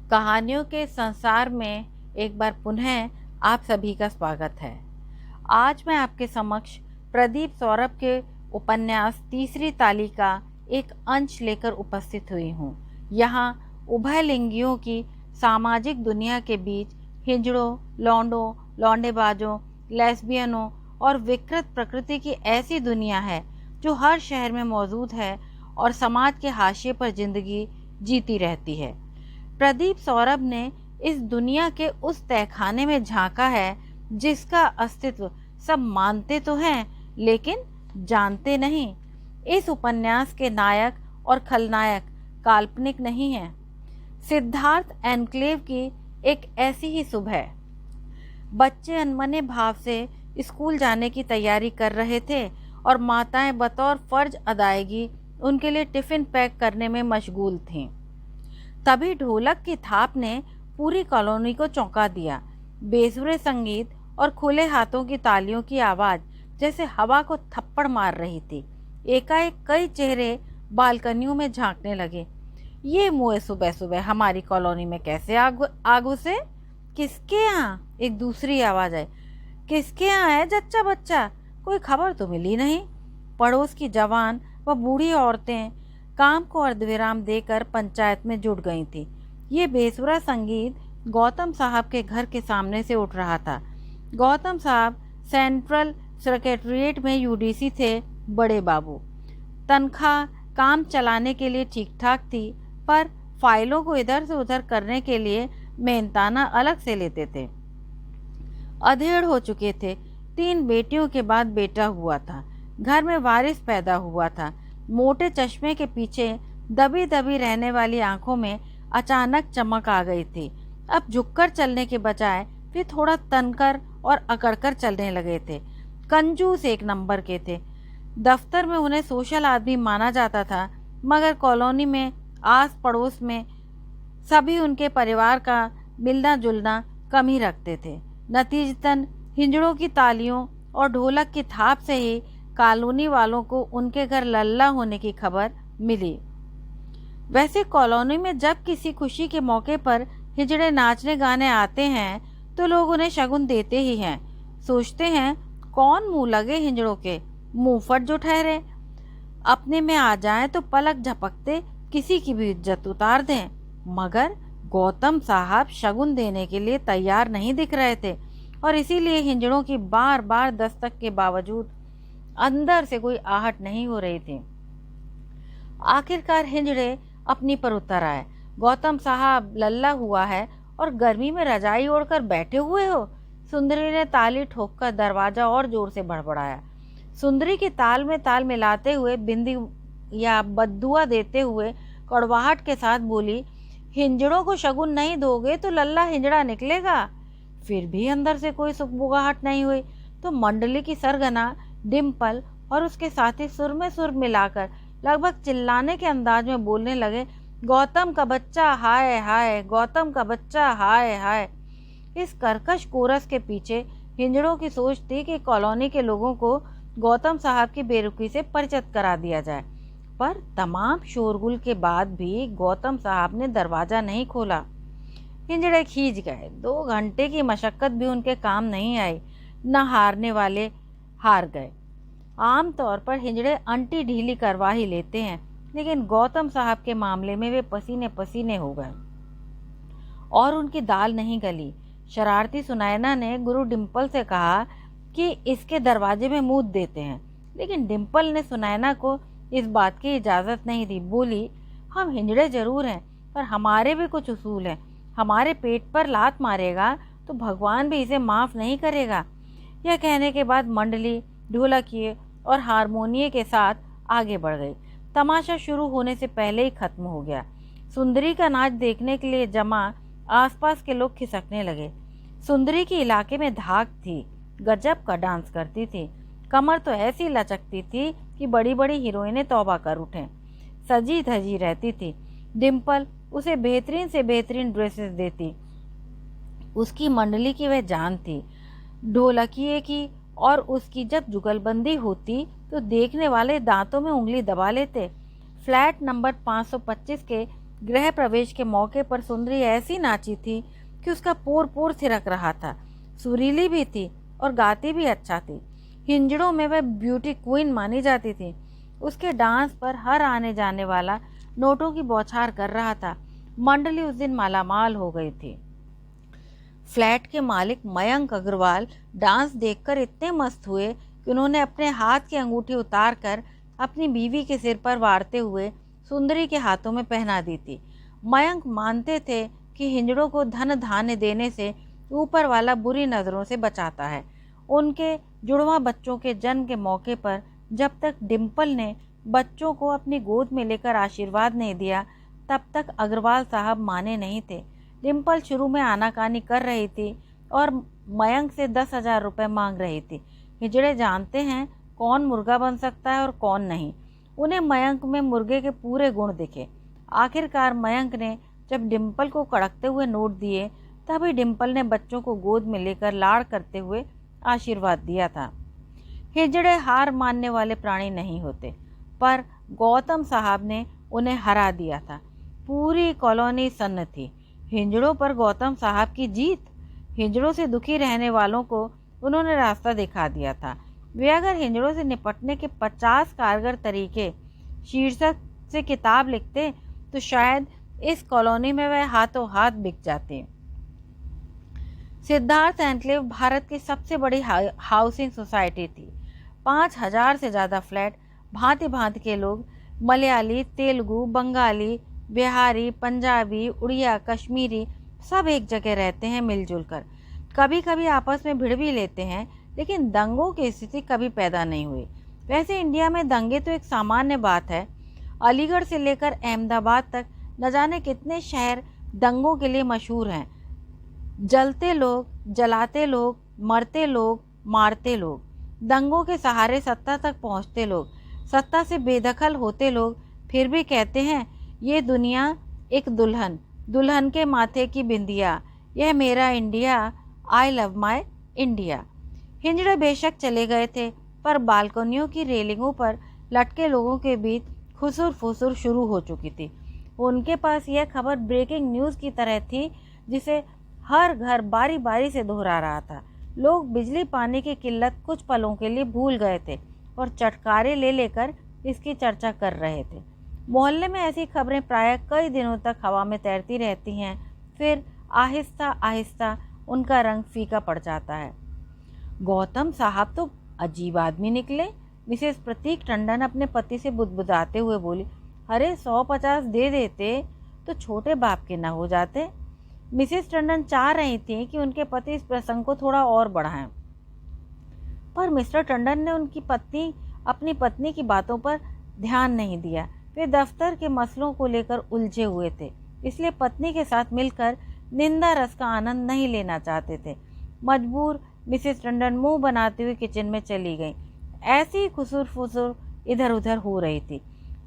कहानियों के संसार में एक बार पुनः आप सभी का स्वागत है। आज मैं आपके समक्ष प्रदीप सौरभ के उपन्यास तीसरी ताली का एक अंश लेकर उपस्थित हुई हूँ। यहाँ उभयलिंगियों की सामाजिक दुनिया के बीच हिजड़ों, लौंडों, लौंडेबाजों, लेस्बियनों और विकृत प्रकृति की ऐसी दुनिया है जो हर शहर में मौजूद है और समाज के हाशिए पर जिंदगी जीती रहती है। प्रदीप सौरभ ने इस दुनिया के उस तहखाने में झांका है जिसका अस्तित्व सब मानते तो हैं लेकिन जानते नहीं। इस उपन्यास के नायक और खलनायक काल्पनिक नहीं हैं। सिद्धार्थ एन्क्लेव की एक ऐसी ही सुबह बच्चे अनमने भाव से स्कूल जाने की तैयारी कर रहे थे और माताएं बतौर फर्ज अदायगी उनके लिए टिफिन पैक करने में मशगूल थीं। तभी ढोलक की थाप ने पूरी कॉलोनी को चौंका दिया। बेसुरे संगीत और खुले हाथों की तालियों की आवाज़ जैसे हवा को थप्पड़ मार रही थी। एकाएक कई चेहरे बालकनियों में झांकने लगे। ये मुए सुबह सुबह हमारी कॉलोनी में कैसे आग घुसे? किसके यहाँ? एक दूसरी आवाज़ आई। किसके यहाँ है जच्चा बच्चा? कोई खबर तो मिली नहीं। पड़ोस की जवान व बूढ़ी औरतें काम को अर्धविराम देकर पंचायत में जुट गई थी। ये बेसुरा संगीत गौतम साहब के घर के सामने से उठ रहा था। गौतम साहब सेंट्रल सेक्रेटरिएट में यूडीसी थे। बड़े बाबू तनख्वाह काम चलाने के लिए ठीक ठाक थी, पर फाइलों को इधर से उधर करने के लिए मेहनताना अलग से लेते थे। अधेड़ हो चुके थे। 3 बेटियों के बाद बेटा हुआ था। घर में वारिस पैदा हुआ था। मोटे चश्मे के पीछे दबी दबी रहने वाली आंखों में अचानक चमक आ गई थी। अब झुककर चलने के बजाय वे थोड़ा तनकर और अकड़कर चलने लगे थे। कंजूस एक नंबर के थे। दफ्तर में उन्हें सोशल आदमी माना जाता था, मगर कॉलोनी में आस पड़ोस में सभी उनके परिवार का मिलना जुलना कम ही रखते थे। नतीजतन हिंजड़ों की तालियों और ढोलक की थाप से ही कॉलोनी वालों को उनके घर लल्ला होने की खबर मिली। वैसे कॉलोनी में जब किसी खुशी के मौके पर हिजड़े नाचने गाने आते हैं तो लोग उन्हें शगुन देते ही हैं। सोचते हैं कौन मुंह लगे हिजड़ों के, मुंहफट जो ठहरे। अपने में आ जाएं तो पलक झपकते किसी की भी इज्जत उतार दें। मगर गौतम साहब शगुन देने के लिए तैयार नहीं दिख रहे थे और इसीलिए हिजड़ों की बार बार दस्तक के बावजूद अंदर से कोई आहट नहीं हो रही थी। आखिरकार हिजड़े अपनी पर उतर आए। गौतम साहब लल्ला हुआ है और गर्मी में रजाई ओढ़कर बैठे हुए हो? सुंदरी ने ताली ठोककर दरवाजा और जोर से बड़बड़ाया। सुंदरी की ताल में ताल मिलाते हुए बिंदी या बद्दुआ देते हुए कड़वाहट के साथ बोली, हिंजड़ों को शगुन नहीं दोगे तो लल्ला हिंजड़ा निकलेगा। फिर भी अंदर से कोई सुखबुगाहट नहीं हुई तो मंडली की सरगना डिम्पल और उसके साथी सुर में सुर मिलाकर लगभग चिल्लाने के अंदाज में बोलने लगे, गौतम का बच्चा हाय हाय, गौतम का बच्चा हाय हाय। इस कर्कश कोरस के पीछे हिंजड़ों की सोच थी कि कॉलोनी के लोगों को गौतम साहब की बेरुखी से परिचित करा दिया जाए, पर तमाम शोरगुल के बाद भी गौतम साहब ने दरवाजा नहीं खोला। हिंजड़े खींच गए। 2 घंटे की मशक्कत भी उनके काम नहीं आई। न हारने वाले हार गए। आम तौर पर हिंजड़े अंटी ढीली करवा ही लेते हैं, लेकिन गौतम साहब के मामले में वे पसीने पसीने हो गए और उनकी दाल नहीं गली। शरारती सुनैना ने गुरु डिम्पल से कहा कि इसके दरवाजे में मूत देते हैं, लेकिन डिम्पल ने सुनैना को इस बात की इजाज़त नहीं दी। बोली, हम हिंजड़े जरूर हैं पर हमारे भी कुछ उसूल हैं। हमारे पेट पर लात मारेगा तो भगवान भी इसे माफ़ नहीं करेगा। यह कहने के बाद मंडली ढोलकिए और हारमोनिये के साथ आगे बढ़ गई। तमाशा शुरू होने से पहले ही खत्म हो गया। सुंदरी का नाच देखने के लिए जमा आसपास के लोग खिसकने लगे। सुंदरी की इलाके में धाक थी। गजब का डांस करती थी। कमर तो ऐसी लचकती थी कि बड़ी बड़ी हीरोइनें तौबा कर उठें। सजी धजी रहती थी। डिम्पल उसे बेहतरीन से बेहतरीन ड्रेसेस देती। उसकी मंडली की वह जान थी। ढोलकिए की और उसकी जब जुगलबंदी होती तो देखने वाले दांतों में उंगली दबा लेते। फ्लैट नंबर 525 के गृह प्रवेश के मौके पर सुंदरी ऐसी नाची थी कि उसका पोर पोर थिरक रहा था। सुरीली भी थी और गाती भी अच्छा थी। हिंजड़ों में वह ब्यूटी क्वीन मानी जाती थी। उसके डांस पर हर आने जाने वाला नोटों की बौछार कर रहा था। मंडली उस दिन मालामाल हो गई थी। फ्लैट के मालिक मयंक अग्रवाल डांस देखकर इतने मस्त हुए कि उन्होंने अपने हाथ की अंगूठी उतारकर अपनी बीवी के सिर पर वारते हुए सुंदरी के हाथों में पहना दी थी। मयंक मानते थे कि हिंजड़ों को धन धान्य देने से ऊपर वाला बुरी नज़रों से बचाता है। उनके जुड़वा बच्चों के जन्म के मौके पर जब तक डिम्पल ने बच्चों को अपनी गोद में लेकर आशीर्वाद नहीं दिया, तब तक अग्रवाल साहब माने नहीं थे। डिम्पल शुरू में आनाकानी कर रही थी और मयंक से 10,000 रुपये मांग रही थी। हिजड़े जानते हैं कौन मुर्गा बन सकता है और कौन नहीं। उन्हें मयंक में मुर्गे के पूरे गुण दिखे। आखिरकार मयंक ने जब डिम्पल को कड़कते हुए नोट दिए, तभी डिम्पल ने बच्चों को गोद में लेकर लाड़ करते हुए आशीर्वाद दिया था। हिजड़े हार मानने वाले प्राणी नहीं होते, पर गौतम साहब ने उन्हें हरा दिया था। पूरी कॉलोनी सन्न थी। हिंजड़ों पर गौतम साहब की जीत। हिंजड़ों से दुखी रहने वालों को उन्होंने रास्ता दिखा दिया था। वे अगर हिंजड़ों से निपटने के 50 कारगर तरीके शीर्षक से किताब लिखते तो शायद इस कॉलोनी में वह हाथों हाथ बिक जाते। सिद्धार्थ एन्क्लेव भारत की सबसे बड़ी हाउसिंग सोसाइटी थी। 5,000 से ज़्यादा फ्लैट, भांति भांति के लोग, मलयाली, तेलुगु, बंगाली, बिहारी, पंजाबी, उड़िया, कश्मीरी, सब एक जगह रहते हैं मिलजुल कर। कभी कभी आपस में भिड़ भी लेते हैं, लेकिन दंगों की स्थिति कभी पैदा नहीं हुई। वैसे इंडिया में दंगे तो एक सामान्य बात है। अलीगढ़ से लेकर अहमदाबाद तक न जाने कितने शहर दंगों के लिए मशहूर हैं। जलते लोग, जलाते लोग, मरते लोग, मारते लोग, दंगों के सहारे सत्ता तक पहुंचते लोग, सत्ता से बेदखल होते लोग, फिर भी कहते हैं ये दुनिया एक दुल्हन, दुल्हन के माथे की बिंदिया, यह मेरा India, I love my India. हिंजड़े बेशक चले गए थे, पर बालकनियों की रेलिंगों पर लटके लोगों के बीच खुसुर फुसुर शुरू हो चुकी थी। उनके पास यह खबर ब्रेकिंग न्यूज़ की तरह थी, जिसे हर घर बारी बारी से दोहरा रहा था। लोग बिजली पानी की किल्लत कुछ पलों के लिए भूल गए थे और चटकारे ले लेकर इसकी चर्चा कर रहे थे। मोहल्ले में ऐसी खबरें प्रायः कई दिनों तक हवा में तैरती रहती हैं, फिर आहिस्ता आहिस्ता उनका रंग फीका पड़ जाता है। गौतम साहब तो अजीब आदमी निकले। मिसेस प्रतीक टंडन अपने पति से बुदबुदाते हुए बोली, अरे 150 दे देते तो छोटे बाप के न हो जाते। मिसेस टंडन चाह रही थी कि उनके पति इस प्रसंग को थोड़ा और बढ़ाएं, पर मिस्टर टंडन ने अपनी पत्नी की बातों पर ध्यान नहीं दिया। वे दफ्तर के मसलों को लेकर उलझे हुए थे, इसलिए पत्नी के साथ मिलकर निंदा रस का आनंद नहीं लेना चाहते थे। मजबूर मिसेस टंडन मुंह बनाते हुए किचन में चली गई। ऐसी खुसुर फुसुर इधर उधर हो रही थी।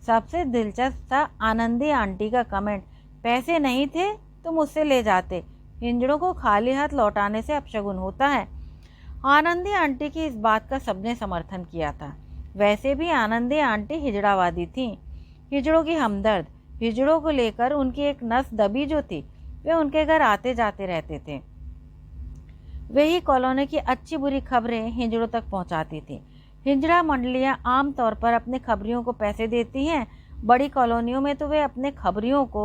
सबसे दिलचस्प था आनंदी आंटी का कमेंट, पैसे नहीं थे तो मुझसे ले जाते, हिंजड़ों को खाली हाथ लौटाने से अपशगुन होता है। आनंदी आंटी की इस बात का सबने समर्थन किया था। वैसे भी आनंदी आंटी हिजड़ावादी थीं, हिजड़ों की हमदर्द। हिजड़ों को लेकर उनकी एक नस दबी जो थी, वे उनके घर आते जाते रहते थे। वे ही कॉलोनी की अच्छी बुरी खबरें हिजड़ों तक पहुंचाती थी। हिजड़ा मंडलियां आम तौर पर अपने खबरियों को पैसे देती हैं। बड़ी कॉलोनियों में तो वे अपने खबरियों को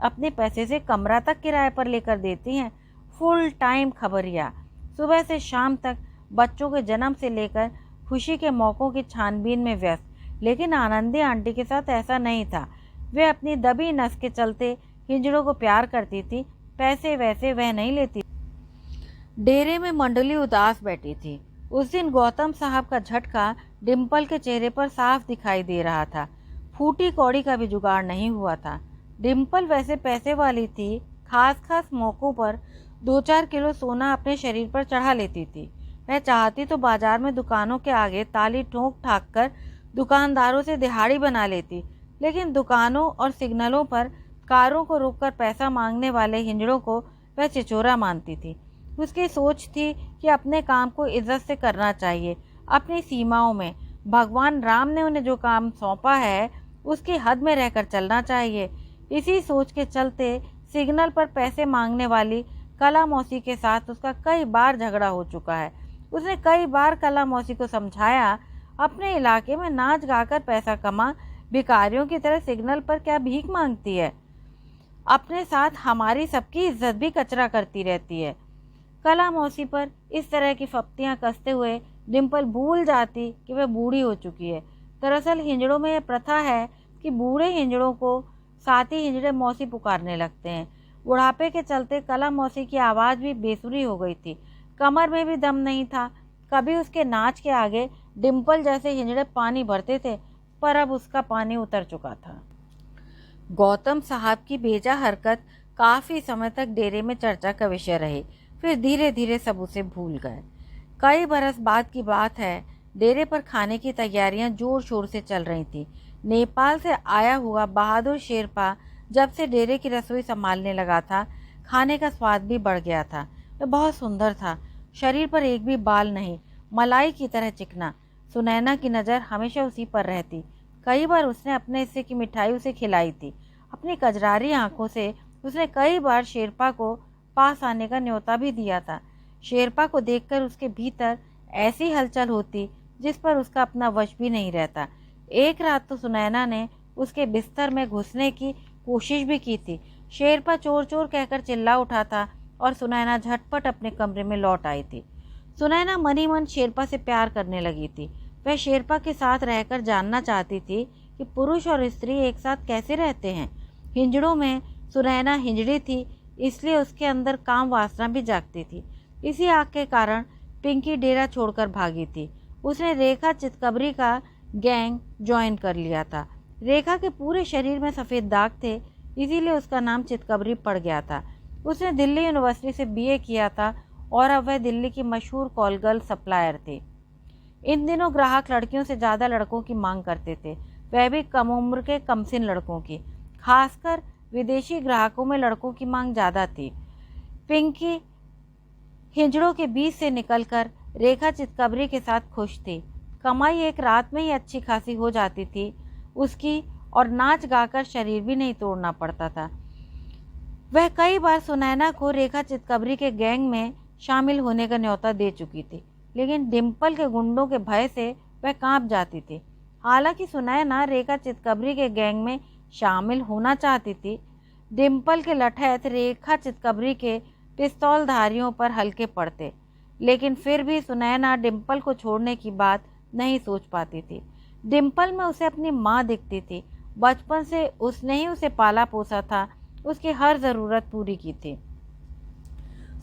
अपने पैसे से कमरा तक किराए पर लेकर देती हैं। फुल टाइम खबरिया, सुबह से शाम तक बच्चों के जन्म से लेकर खुशी के मौक़ों की छानबीन में व्यस्त। लेकिन आनंदी आंटी के साथ ऐसा नहीं था। वे अपनी दबी नस के चलते हिजड़ों को प्यार करती थी, पैसे वैसे वह नहीं लेती। डेरे में मंडली उदास बैठी थी। उस दिन गौतम साहब का झटका डिम्पल के चेहरे पर साफ दिखाई दे रहा था। फूटी कौड़ी का भी जुगाड़ नहीं हुआ था। डिम्पल वैसे पैसे वाली थी, खास मौक़ों पर 2-4 किलो सोना अपने शरीर पर चढ़ा लेती थी। वह चाहती तो बाजार में दुकानों के आगे ताली ठोक ठाक कर दुकानदारों से दिहाड़ी बना लेती, लेकिन दुकानों और सिग्नलों पर कारों को रोककर पैसा मांगने वाले हिंजड़ों को वह चिचोरा मानती थी। उसकी सोच थी कि अपने काम को इज्जत से करना चाहिए, अपनी सीमाओं में। भगवान राम ने उन्हें जो काम सौंपा है उसकी हद में रहकर चलना चाहिए। इसी सोच के चलते सिग्नल पर पैसे मांगने वाली कला मौसी के साथ उसका कई बार झगड़ा हो चुका है। उसने कई बार कला मौसी को समझाया, अपने इलाके में नाच गाकर पैसा कमा, भिखारियों की तरह सिग्नल पर क्या भीख मांगती है, अपने साथ हमारी सबकी इज्जत भी कचरा करती रहती है। कला मौसी पर इस तरह की फप्तियां कसते हुए डिम्पल भूल जाती कि वह बूढ़ी हो चुकी है। दरअसल हिंजड़ों में यह प्रथा है कि बूढ़े हिंजड़ों को साथी हिंजड़े मौसी पुकारने लगते हैं। बुढ़ापे के चलते कला मौसी की आवाज़ भी बेसुरी हो गई थी, कमर में भी दम नहीं था। कभी उसके नाच के आगे डिम्पल जैसे हिंजड़े पानी भरते थे, पर अब उसका पानी उतर चुका था। गौतम साहब की बेजा हरकत काफ़ी समय तक डेरे में चर्चा का विषय रही, फिर धीरे धीरे सब उसे भूल गए। कई बरस बाद की बात है, डेरे पर खाने की तैयारियां जोर शोर से चल रही थीं। नेपाल से आया हुआ बहादुर शेरपा जब से डेरे की रसोई संभालने लगा था, खाने का स्वाद भी बढ़ गया था। वह बहुत सुंदर था, शरीर पर एक भी बाल नहीं, मलाई की तरह चिकना। सुनैना की नज़र हमेशा उसी पर रहती। कई बार उसने अपने हिस्से की मिठाई उसे खिलाई थी। अपनी कजरारी आंखों से उसने कई बार शेरपा को पास आने का न्योता भी दिया था। शेरपा को देखकर उसके भीतर ऐसी हलचल होती जिस पर उसका अपना वश भी नहीं रहता। एक रात तो सुनैना ने उसके बिस्तर में घुसने की कोशिश भी की थी। शेरपा चोर चोर कहकर चिल्ला उठा था और सुनैना झटपट अपने कमरे में लौट आई थी। सुनैना मनी मन शेरपा से प्यार करने लगी थी। वह शेरपा के साथ रहकर जानना चाहती थी कि पुरुष और स्त्री एक साथ कैसे रहते हैं। हिंजड़ों में सुनैना हिंजड़ी थी, इसलिए उसके अंदर काम वासना भी जागती थी। इसी आग के कारण पिंकी डेरा छोड़कर भागी थी। उसने रेखा चितकबरी का गैंग ज्वाइन कर लिया था। रेखा के पूरे शरीर में सफ़ेद दाग थे, इसीलिए उसका नाम चितकबरी पड़ गया था। उसने दिल्ली यूनिवर्सिटी से बीए किया था और अब वह दिल्ली की मशहूर कॉल गर्ल सप्लायर थी। इन दिनों ग्राहक लड़कियों से ज़्यादा लड़कों की मांग करते थे, वह भी कम उम्र के कमसिन लड़कों की। खासकर विदेशी ग्राहकों में लड़कों की मांग ज़्यादा थी। पिंकी हिंजड़ों के बीच से निकलकर रेखा चितकबरी के साथ खुश थी। कमाई एक रात में ही अच्छी खासी हो जाती थी उसकी, और नाच गाकर शरीर भी नहीं तोड़ना पड़ता था। वह कई बार सुनैना को रेखा चितकबरी के गैंग में शामिल होने का न्योता दे चुकी थी, लेकिन डिम्पल के गुंडों के भय से वह कांप जाती थी। हालांकि सुनैना रेखा चितकबरी के गैंग में शामिल होना चाहती थी। डिम्पल के लठैत रेखा चितकबरी के पिस्तौलधारियों पर हल्के पड़ते, लेकिन फिर भी सुनैना डिम्पल को छोड़ने की बात नहीं सोच पाती थी। डिम्पल में उसे अपनी माँ दिखती थी। बचपन से उसने ही उसे पाला पोसा था, उसकी हर ज़रूरत पूरी की थी।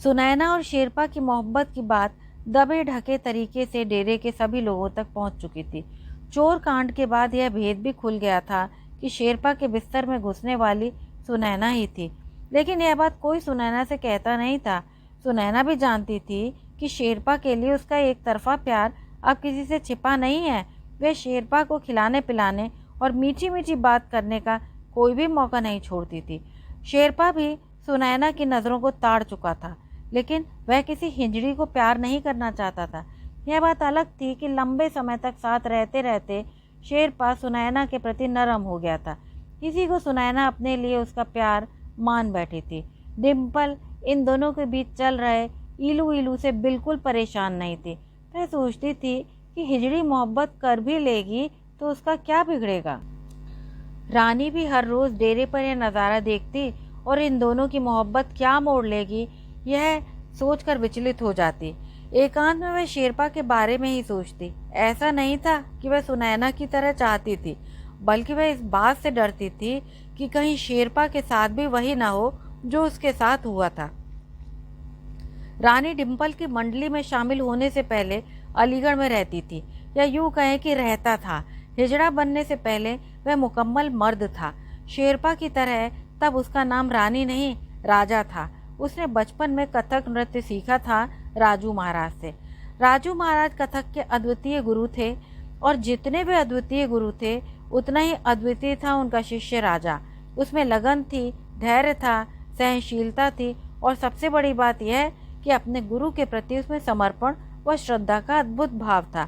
सुनैना और शेरपा की मोहब्बत की बात दबे ढके तरीके से डेरे के सभी लोगों तक पहुंच चुकी थी। चोर कांड के बाद यह भेद भी खुल गया था कि शेरपा के बिस्तर में घुसने वाली सुनैना ही थी, लेकिन यह बात कोई सुनैना से कहता नहीं था। सुनैना भी जानती थी कि शेरपा के लिए उसका एक तरफा प्यार अब किसी से छिपा नहीं है। वह शेरपा को खिलाने पिलाने और मीठी मीठी बात करने का कोई भी मौका नहीं छोड़ती थी। शेरपा भी सुनैना की नज़रों को ताड़ चुका था, लेकिन वह किसी हिंजड़ी को प्यार नहीं करना चाहता था। यह बात अलग थी कि लंबे समय तक साथ रहते रहते शेरपा सुनैना के प्रति नरम हो गया था। इसी को सुनैना अपने लिए उसका प्यार मान बैठी थी। डिम्पल इन दोनों के बीच चल रहे इलू इलू से बिल्कुल परेशान नहीं थी। वह सोचती थी कि हिजड़ी मोहब्बत कर भी लेगी तो उसका क्या बिगड़ेगा। रानी भी हर रोज़ डेरे पर यह नज़ारा देखती और इन दोनों की मोहब्बत क्या मोड़ लेगी, यह सोचकर विचलित हो जाती। एकांत में वह शेरपा के बारे में ही सोचती। ऐसा नहीं था कि वह सुनैना की तरह चाहती थी, बल्कि वह इस बात से डरती थी कि कहीं शेरपा के साथ भी वही ना हो जो उसके साथ हुआ था। रानी डिम्पल की मंडली में शामिल होने से पहले अलीगढ़ में रहती थी, या यूँ कहें कि रहता था। हिजड़ा बनने से पहले वह मुकम्मल मर्द था। शेरपा की तरह तब उसका नाम रानी नहीं, राजा था। उसने बचपन में कथक नृत्य सीखा था राजू महाराज से। राजू महाराज कथक के अद्वितीय गुरु थे, और जितने भी अद्वितीय गुरु थे उतना ही अद्वितीय था उनका शिष्य राजा। उसमें लगन थी, धैर्य था, सहनशीलता थी, और सबसे बड़ी बात यह कि अपने गुरु के प्रति उसमें समर्पण व श्रद्धा का अद्भुत भाव था।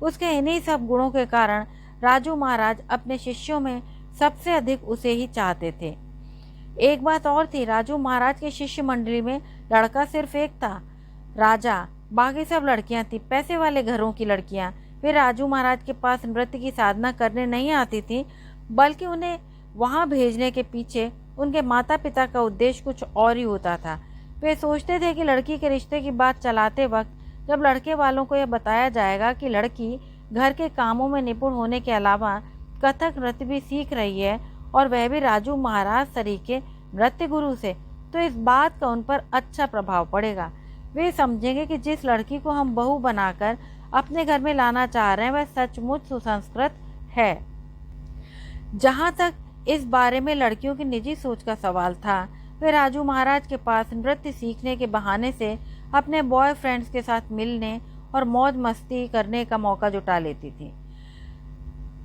उसके इन्हीं सब गुणों के कारण राजू महाराज अपने शिष्यों में सबसे अधिक उसे ही चाहते थे। एक बात और थी, राजू महाराज के शिष्य मंडली में लड़का सिर्फ एक था, राजा। बाकी सब लड़कियां थी, पैसे वाले घरों की लड़कियां। वे राजू महाराज के पास नृत्य की साधना करने नहीं आती थी, बल्कि उन्हें वहां भेजने के पीछे उनके माता पिता का उद्देश्य कुछ और ही होता था। वे सोचते थे कि लड़की के रिश्ते की बात चलाते वक्त जब लड़के वालों को यह बताया जाएगा कि लड़की घर के कामों में निपुण होने के अलावा कथक नृत्य भी सीख रही है, और वह भी राजू महाराज सरीखे नृत्य गुरु से, तो इस बात का उन पर अच्छा प्रभाव पड़ेगा। वे समझेंगे कि जिस लड़की को हम बहू बनाकर अपने घर में लाना चाह रहे हैं वह सचमुच सुसंस्कृत है। जहाँ तक इस बारे में लड़कियों की निजी सोच का सवाल था, वे राजू महाराज के पास नृत्य सीखने के बहाने से अपने बॉयफ्रेंड्स के साथ मिलने और मौज मस्ती करने का मौका जुटा लेती थी।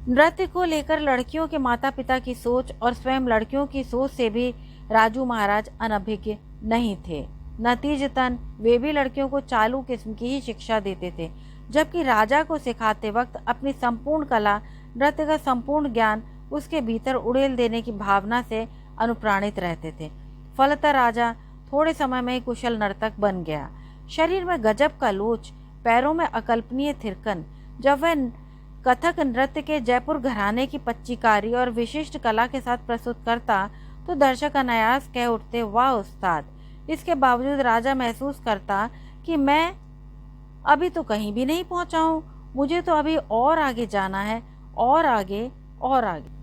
नृत्य को लेकर लड़कियों के माता पिता की सोच और स्वयं लड़कियों की सोच से भी राजू महाराज अनभिज्ञ नहीं थे। नतीजतन वे भी लड़कियों को चालू किस्म की ही शिक्षा देते थे, जबकि राजा को सिखाते वक्त अपनी संपूर्ण कला, नृत्य का संपूर्ण ज्ञान उसके भीतर उड़ेल देने की भावना से अनुप्राणित रहते थे। फलतः राजा थोड़े समय में ही कुशल नर्तक बन गया। शरीर में गजब का लोच, पैरों में अकल्पनीय थिरकन। जब वह कथक नृत्य के जयपुर घराने की पच्चीकारी और विशिष्ट कला के साथ प्रस्तुत करता तो दर्शक अनायास कह उठते, वाह उस्ताद। इसके बावजूद राजा महसूस करता कि मैं अभी तो कहीं भी नहीं पहुंचा हूँ, मुझे तो अभी और आगे जाना है, और आगे और आगे।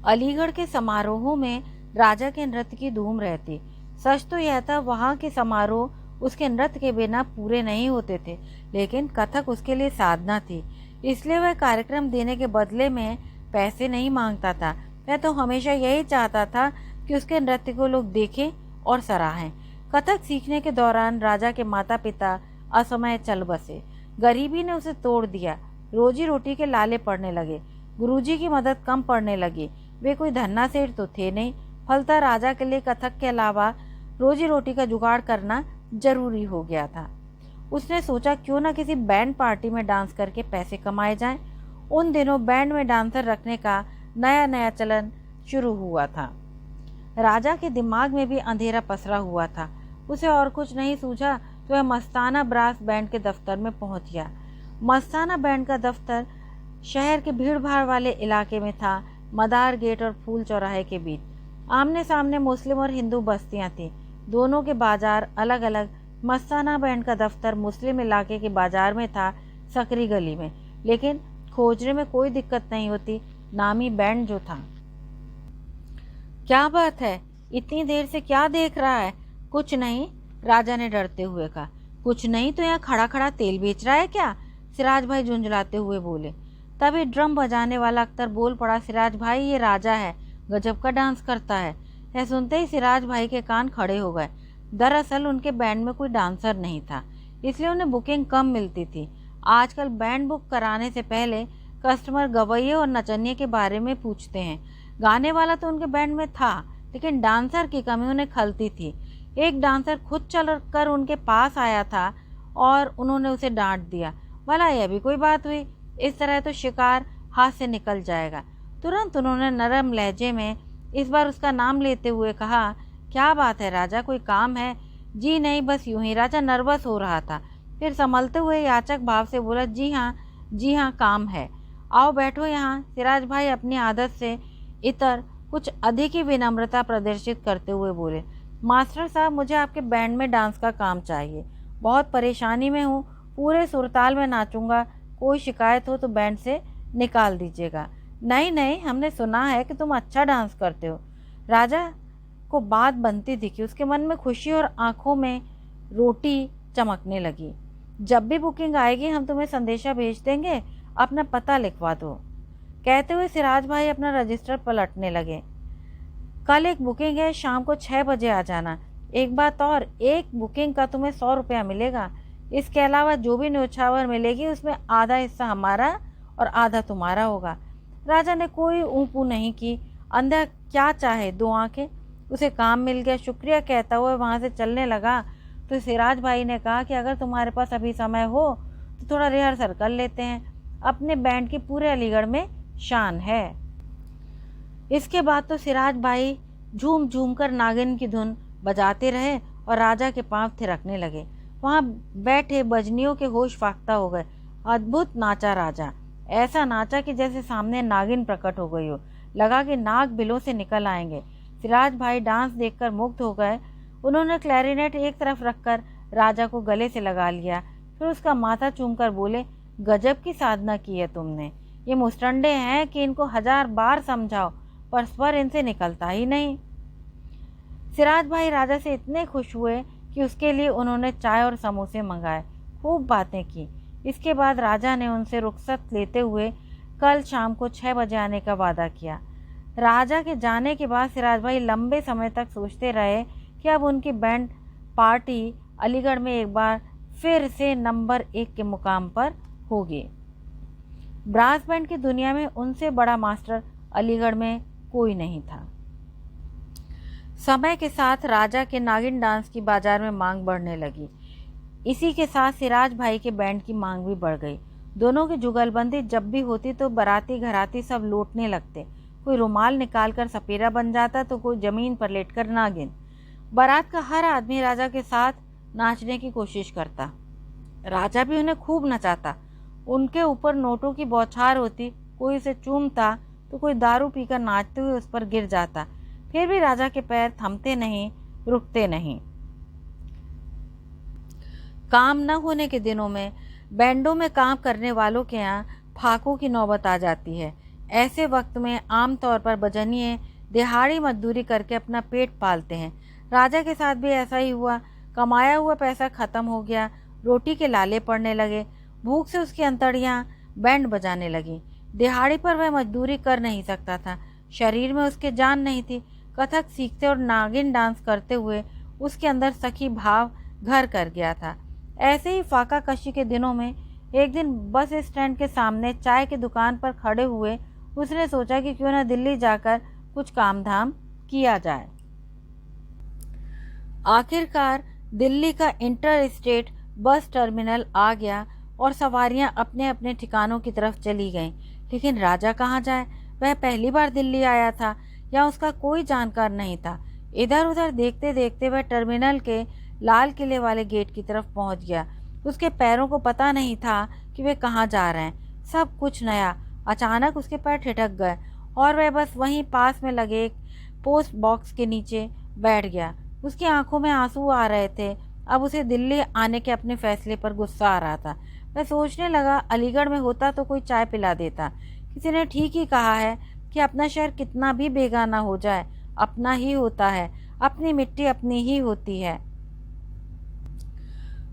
अलीगढ़ के समारोहों में राजा के नृत्य की धूम रहती। सच तो यह था, वहाँ के समारोह उसके नृत्य के बिना पूरे नहीं होते थे, लेकिन कथक उसके लिए साधना थी, इसलिए वह कार्यक्रम देने के बदले में पैसे नहीं मांगता था। वह तो हमेशा यही चाहता था कि उसके नृत्य को लोग देखें और सराहें। कथक सीखने के दौरान राजा के माता पिता असमय चल बसे। गरीबी ने उसे तोड़ दिया, रोजी रोटी के लाले पड़ने लगे, गुरुजी की मदद कम पड़ने लगी। वे कोई धन्ना सेठ तो थे नहीं, फलतः राजा के लिए कथक के अलावा रोजी रोटी का जुगाड़ करना जरूरी हो गया था। उसने सोचा क्यों न किसी बैंड पार्टी में डांस करके पैसे कमाए जाएं। उन दिनों बैंड में डांसर रखने का नया नया चलन शुरू हुआ था। राजा के दिमाग में भी अंधेरा पसरा हुआ था। उसे और कुछ नहीं सूझा तो वह मस्ताना ब्रास बैंड के दफ्तर में पहुंच गया। मस्ताना बैंड का दफ्तर शहर के भीड़ भाड़ वाले इलाके में था, मदार गेट और फूल चौराहे के बीच। आमने सामने मुस्लिम और हिंदू बस्तियां थीं, दोनों के बाजार अलग अलग। मस्ताना बैंड का दफ्तर मुस्लिम इलाके के बाजार में था, सकरी गली में, लेकिन खोजने में कोई दिक्कत नहीं होती, नामी बैंड जो था। क्या बात है, इतनी देर से क्या देख रहा है? कुछ नहीं, राजा ने डरते हुए कहा। कुछ नहीं तो यहाँ खड़ा खड़ा तेल बेच रहा है क्या? सिराज भाई झुंझलाते हुए बोले। तभी ड्रम बजाने वाला अख्तर बोल पड़ा, सिराज भाई ये राजा है, गजब का डांस करता है। यह सुनते ही सिराज भाई के कान खड़े हो गए। दरअसल उनके बैंड में कोई डांसर नहीं था, इसलिए उन्हें बुकिंग कम मिलती थी। आजकल बैंड बुक कराने से पहले कस्टमर गवैये और नचनिए के बारे में पूछते हैं। गाने वाला तो उनके बैंड में था, लेकिन डांसर की कमी उन्हें खलती थी। एक डांसर खुद चल कर उनके पास आया था और उन्होंने उसे डांट दिया। भला यह भी कोई बात हुई? इस तरह तो शिकार हाथ से निकल जाएगा। तुरंत उन्होंने नरम लहजे में इस बार उसका नाम लेते हुए कहा, क्या बात है राजा, कोई काम है? जी नहीं, बस यूं ही। राजा नर्वस हो रहा था, फिर संभलते हुए याचक भाव से बोला, जी हाँ काम है, आओ बैठो यहाँ। सिराज भाई अपनी आदत से इतर कुछ अधिक ही विनम्रता प्रदर्शित करते हुए बोले, मास्टर साहब मुझे आपके बैंड में डांस का काम चाहिए, बहुत परेशानी में हूँ, पूरे सुरताल में नाचूंगा, कोई शिकायत हो तो बैंड से निकाल दीजिएगा। नहीं, हमने सुना है कि तुम अच्छा डांस करते हो। राजा को बात बनती दिखी, उसके मन में खुशी और आंखों में रोटी चमकने लगी। जब भी बुकिंग आएगी हम तुम्हें संदेशा भेज देंगे, अपना पता लिखवा दो। कहते हुए सिराज भाई अपना रजिस्टर पलटने लगे। कल एक बुकिंग है, शाम को 6 बजे आ जाना। एक बात और, एक बुकिंग का तुम्हें 100 रुपया मिलेगा। इसके अलावा जो भी न्योछावर मिलेगी उसमें आधा हिस्सा हमारा और आधा तुम्हारा होगा। राजा ने कोई ऊँपू नहीं की, अंधा क्या चाहे 2 आंखें। उसे काम मिल गया। शुक्रिया कहता हुआ वहाँ से चलने लगा तो सिराज भाई ने कहा कि अगर तुम्हारे पास अभी समय हो तो थोड़ा रिहर्सल कर लेते हैं, अपने बैंड की पूरे अलीगढ़ में शान है। इसके बाद तो सिराज भाई झूम झूम कर नागिन की धुन बजाते रहे और राजा के पांव थिरकने लगे। वहां बैठे बजनियों के होश फाख्ता हो गए। अद्भुत नाचा राजा, ऐसा नाचा कि जैसे सामने नागिन प्रकट हो गई हो। लगा कि नाग बिलों से निकल आएंगे। सिराज भाई डांस देखकर मुग्ध हो गए। उन्होंने क्लैरिनेट एक तरफ रखकर राजा को गले से लगा लिया, फिर उसका माथा चूमकर बोले, गजब की साधना की है तुमने। ये मुस्टंडे हैं कि इनको 1000 बार समझाओ पर स्वर इनसे निकलता ही नहीं। सिराज भाई राजा से इतने खुश हुए कि उसके लिए उन्होंने चाय और समोसे मंगाए। खूब बातें की। इसके बाद राजा ने उनसे रुखसत लेते हुए कल शाम को 6 बजे आने का वादा किया। राजा के जाने के बाद सिराज भाई लंबे समय तक सोचते रहे कि अब उनकी बैंड पार्टी अलीगढ़ में एक बार फिर से नंबर 1 के मुकाम पर होगी। ब्रास बैंड की दुनिया में उनसे बड़ा मास्टर अलीगढ़ में कोई नहीं था। समय के साथ राजा के नागिन डांस की बाजार में मांग बढ़ने लगी। इसी के साथ सिराज भाई के बैंड की मांग भी बढ़ गई। दोनों की जुगलबंदी जब भी होती तो बाराती घराती सब लौटने लगते। कोई रुमाल निकालकर सपेरा बन जाता तो कोई जमीन पर लेटकर नागिन। बारात का हर आदमी राजा के साथ नाचने की कोशिश करता। राजा भी उन्हें खूब नचाता। उनके ऊपर नोटों की बौछार होती। कोई उसे चूमता तो कोई दारू पीकर नाचते हुए उस पर गिर जाता। फिर भी राजा के पैर थमते नहीं, रुकते नहीं। काम न होने के दिनों में बैंडों में काम करने वालों के यहाँ फाकों की नौबत आ जाती है। ऐसे वक्त में आमतौर पर बजनिए दिहाड़ी मजदूरी करके अपना पेट पालते हैं। राजा के साथ भी ऐसा ही हुआ। कमाया हुआ पैसा खत्म हो गया। रोटी के लाले पड़ने लगे। भूख से उसकी अंतड़ियाँ बैंड बजाने लगी। दिहाड़ी पर वह मजदूरी कर नहीं सकता था। शरीर में उसके जान नहीं थी। कथक सीखते और नागिन डांस करते हुए उसके अंदर सखी भाव घर कर गया था। ऐसे ही फाका कशी के दिनों में एक दिन बस स्टैंड के सामने चाय की दुकान पर खड़े हुए उसने सोचा कि क्यों न दिल्ली जाकर कुछ काम धाम किया जाए। आखिरकार दिल्ली का इंटर स्टेट बस टर्मिनल आ गया और सवारियां अपने अपने ठिकानों की तरफ चली गईं। लेकिन राजा कहाँ जाए? वह पहली बार दिल्ली आया था या उसका कोई जानकार नहीं था। इधर उधर देखते देखते वह टर्मिनल के लाल किले वाले गेट की तरफ पहुंच गया। उसके पैरों को पता नहीं था कि वे कहाँ जा रहे हैं। सब कुछ नया। अचानक उसके पैर ठिठक गए और वह बस वहीं पास में लगे एक पोस्ट बॉक्स के नीचे बैठ गया। उसकी आंखों में आंसू आ रहे थे। अब उसे दिल्ली आने के अपने फैसले पर गुस्सा आ रहा था। वह सोचने लगा, अलीगढ़ में होता तो कोई चाय पिला देता। किसी ने ठीक ही कहा है कि अपना शहर कितना भी बेगाना हो जाए अपना ही होता है। अपनी मिट्टी अपनी ही होती है।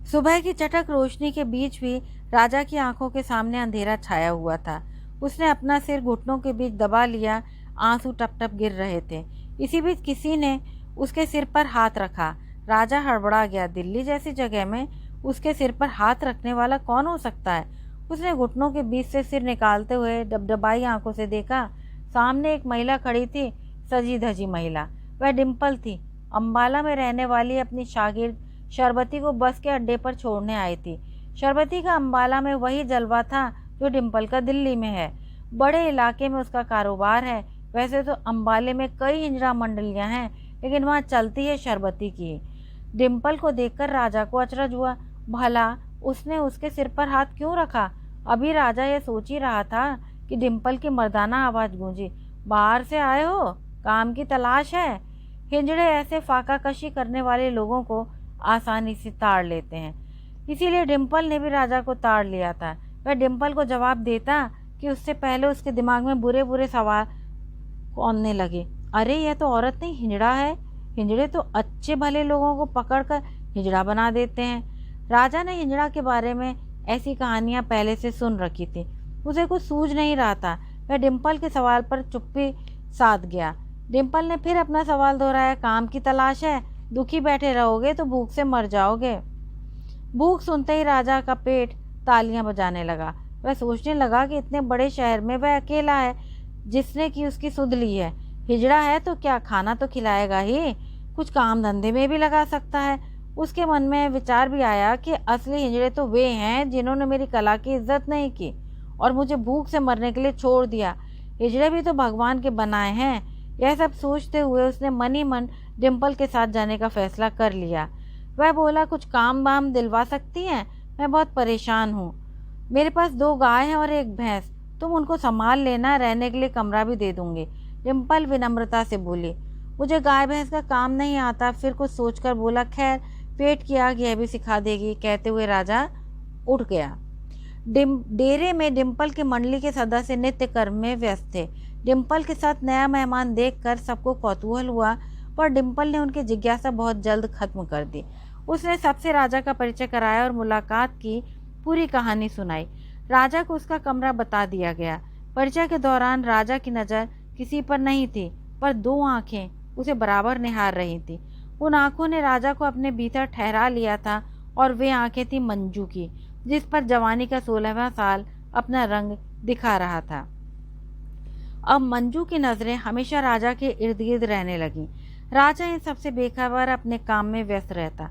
सुबह की चटक रोशनी के बीच भी राजा की आंखों के सामने अंधेरा छाया हुआ था। उसने अपना सिर घुटनों के बीच दबा लिया। आंसू टप टप गिर रहे थे। इसी बीच किसी ने उसके सिर पर हाथ रखा। राजा हड़बड़ा गया। दिल्ली जैसी जगह में उसके सिर पर हाथ रखने वाला कौन हो सकता है? उसने घुटनों के बीच से सिर निकालते हुए डबडबाई आंखों से देखा। सामने एक महिला खड़ी थी, सजी धजी महिला। वह डिम्पल थी। अम्बाला में रहने वाली अपनी शागिर्द शरबती को बस के अड्डे पर छोड़ने आई थी। शरबती का अम्बाला में वही जलवा था जो डिम्पल का दिल्ली में है। बड़े इलाके में उसका कारोबार है। वैसे तो अम्बाले में कई हिंजड़ा मंडलियां हैं, लेकिन वहाँ चलती है शरबती की। डिम्पल को देखकर राजा को अचरज हुआ। भला उसने उसके सिर पर हाथ क्यों रखा? अभी राजा यह सोच ही रहा था कि डिम्पल की मर्दाना आवाज़ गूंजी, बाहर से आए हो? काम की तलाश है? हिंजड़े ऐसे फाका कशी करने वाले लोगों को आसानी से ताड़ लेते हैं। इसीलिए डिम्पल ने भी राजा को ताड़ लिया था। वह डिम्पल को जवाब देता कि उससे पहले उसके दिमाग में बुरे बुरे सवाल कौनने लगे। अरे यह तो औरत नहीं, हिंजड़ा है। हिंजड़े तो अच्छे भले लोगों को पकड़कर हिंजड़ा बना देते हैं। राजा ने हिंजड़ा के बारे में ऐसी कहानियां पहले से सुन रखी थी। उसे कुछ सूझ नहीं रहा था। वह डिम्पल के सवाल पर चुप्पी साध गया। डिम्पल ने फिर अपना सवाल दोहराया, काम की तलाश है? दुखी बैठे रहोगे तो भूख से मर जाओगे। भूख सुनते ही राजा का पेट तालियां बजाने लगा। वह सोचने लगा कि इतने बड़े शहर में वह अकेला है जिसने की उसकी सुध ली है। हिजड़ा है तो क्या खाना तो खिलाएगा ही, कुछ काम धंधे में भी लगा सकता है। उसके मन में विचार भी आया कि असली हिजड़े तो वे हैं जिन्होंने मेरी कला की इज्जत नहीं की और मुझे भूख से मरने के लिए छोड़ दिया। हिजड़े भी तो भगवान के बनाए हैं। यह सब सोचते हुए उसने मन ही मन डिम्पल के साथ जाने का फैसला कर लिया। वह बोला, कुछ काम वाम दिलवा सकती हैं? मैं बहुत परेशान हूँ। मेरे पास 2 गाय हैं और 1 भैंस, तुम उनको संभाल लेना, रहने के लिए कमरा भी दे दूंगी। डिम्पल विनम्रता से बोली, मुझे गाय भैंस का काम नहीं आता। फिर कुछ सोचकर बोला, खैर पेट की आग यह भी सिखा देगी। कहते हुए राजा उठ गया। डेरे में डिम्पल की मंडली के सदस्य नित्य कर्म में व्यस्त थे। डिम्पल के साथ नया मेहमान देखकर सबको कौतूहल हुआ, पर डिम्पल ने उनकी जिज्ञासा बहुत जल्द खत्म कर दी। उसने सबसे राजा का परिचय कराया और मुलाकात की पूरी कहानी सुनाई। राजा को उसका कमरा बता दिया गया। परिचय के दौरान राजा की नज़र किसी पर नहीं थी, पर 2 आंखें उसे बराबर निहार रही थी। उन आंखों ने राजा को अपने भीतर ठहरा लिया था और वे आंखें थी मंजू की, जिस पर जवानी का 16वां साल अपना रंग दिखा रहा था। अब मंजू की नजरें हमेशा राजा के इर्द गिर्द रहने लगी। राजा इन सबसे बेखबर अपने काम में व्यस्त रहता।